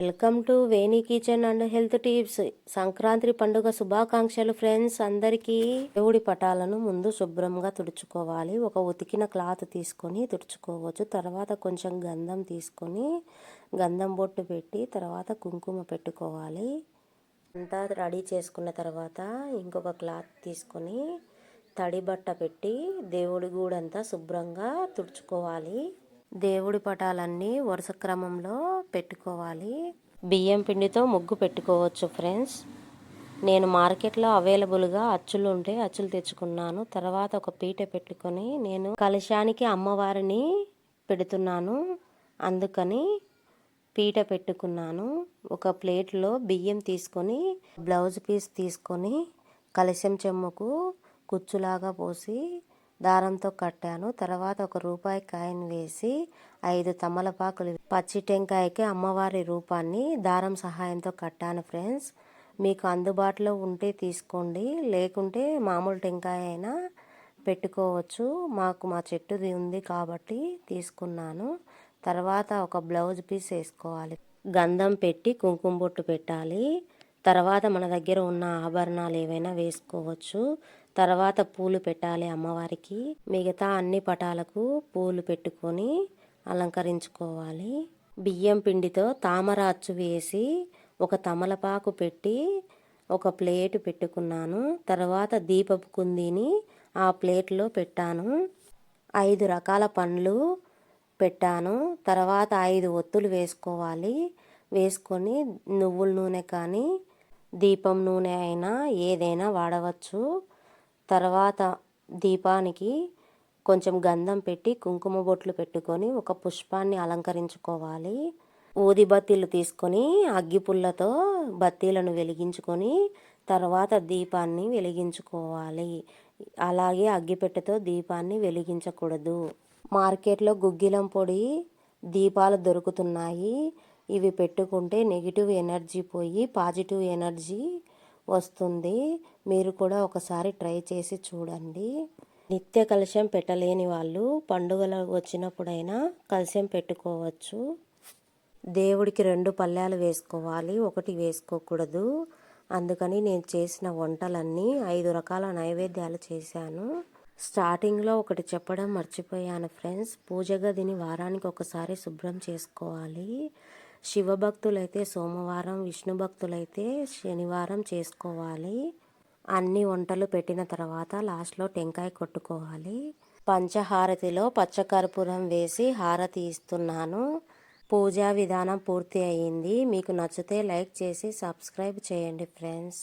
Welcome to Veni kitchen and health tips. Sankranti పండుగ శుభాకాంక్షలు friends అందరికీ. దేవుడి పటాలను ముందు శుభ్రంగా తుడుచుకోవాలి. ఒక ఉతికిన క్లాత్ తీసుకొని తుడుచుకోవచ్చు. తర్వాత కొంచెం గంధం తీసుకొని గంధం బొట్టు పెట్టి తర్వాత కుంకుమ పెట్టుకోవాలి. అంతా రెడీ చేసుకున్న తర్వాత ఇంకొక క్లాత్ తీసుకొని తడి బట్ట పెట్టి దేవుడి గూడంతా శుభ్రంగా తుడుచుకోవాలి. దేవుడి పటాలన్నీ వరుస క్రమంలో పెట్టుకోవాలి. బియ్యం పిండితో ముగ్గు పెట్టుకోవచ్చు ఫ్రెండ్స్. నేను మార్కెట్లో అవైలబుల్గా అచ్చులు ఉంటే అచ్చులు తెచ్చుకున్నాను. తర్వాత ఒక పీట పెట్టుకొని నేను కలశానికి అమ్మవారిని పెడుతున్నాను. అందుకని పీట పెట్టుకున్నాను. ఒక ప్లేట్లో బియ్యం తీసుకొని బ్లౌజ్ పీస్ తీసుకొని కలశం చెమ్ముకు కుచ్చులాగా పోసి దారంతో కట్టాను. తర్వాత ఒక రూపాయి కాయిన్ వేసి 5 తమలపాకులు పచ్చి టెంకాయకి అమ్మవారి రూపాన్ని దారం సహాయంతో కట్టాను ఫ్రెండ్స్. మీకు అందుబాటులో ఉంటే తీసుకోండి, లేకుంటే మామూలు టెంకాయ అయినా పెట్టుకోవచ్చు. మాకు మా చెట్టుది ఉంది కాబట్టి తీసుకున్నాను. తర్వాత ఒక బ్లౌజ్ పీస్ వేసుకోవాలి. గంధం పెట్టి కుంకుమ బొట్టు పెట్టాలి. తర్వాత మన దగ్గర ఉన్న ఆభరణాలు ఏవైనా వేసుకోవచ్చు. తర్వాత పూలు పెట్టాలి అమ్మవారికి. మిగతా అన్ని పటాలకు పూలు పెట్టుకొని అలంకరించుకోవాలి. బియ్యం పిండితో తామర అచ్చు వేసి ఒక తమలపాకు పెట్టి ఒక ప్లేట్ పెట్టుకున్నాను. తర్వాత దీపపు కుందీని ఆ ప్లేట్లో పెట్టాను. 5 రకాల పండ్లు పెట్టాను. తర్వాత 5 ఒత్తులు వేసుకోవాలి. వేసుకొని నువ్వుల నూనె కానీ దీపం నూనె అయినా ఏదైనా వాడవచ్చు. తర్వాత దీపానికి కొంచెం గంధం పెట్టి కుంకుమ బొట్లు పెట్టుకొని ఒక పుష్పాన్ని అలంకరించుకోవాలి. ఊది బత్తీలు తీసుకొని అగ్గిపుల్లతో బత్తీలను వెలిగించుకొని తర్వాత దీపాన్ని వెలిగించుకోవాలి. అలాగే అగ్గిపెట్టెతో దీపాన్ని వెలిగించకూడదు. మార్కెట్లో గుగ్గిలం పొడి దీపాలు దొరుకుతున్నాయి. ఇవి పెట్టుకుంటే నెగిటివ్ ఎనర్జీ పోయి పాజిటివ్ ఎనర్జీ వస్తుంది. మీరు కూడా ఒకసారి ట్రై చేసి చూడండి. నిత్య కలశం పెట్టలేని వాళ్ళు పండుగలు వచ్చినప్పుడైనా కలశం పెట్టుకోవచ్చు. దేవుడికి 2 పళ్ళాలు వేసుకోవాలి, ఒకటి వేసుకోకూడదు. అందుకని నేను చేసిన వంటలన్నీ 5 రకాల నైవేద్యాలు చేశాను. స్టార్టింగ్లో ఒకటి చెప్పడం మర్చిపోయాను ఫ్రెండ్స్. పూజ గదిని వారానికి ఒకసారి శుభ్రం చేసుకోవాలి. శివభక్తులైతే సోమవారం, విష్ణు భక్తులైతే శనివారం చేసుకోవాలి. అన్ని వంటలు పెట్టిన తర్వాత లాస్ట్లో టెంకాయ కొట్టుకోవాలి. పంచహారతిలో పచ్చకర్పూరం వేసి హారతి ఇస్తున్నాను. పూజా విధానం పూర్తి అయ్యింది. మీకు నచ్చితే లైక్ చేసి సబ్స్క్రైబ్ చేయండి ఫ్రెండ్స్.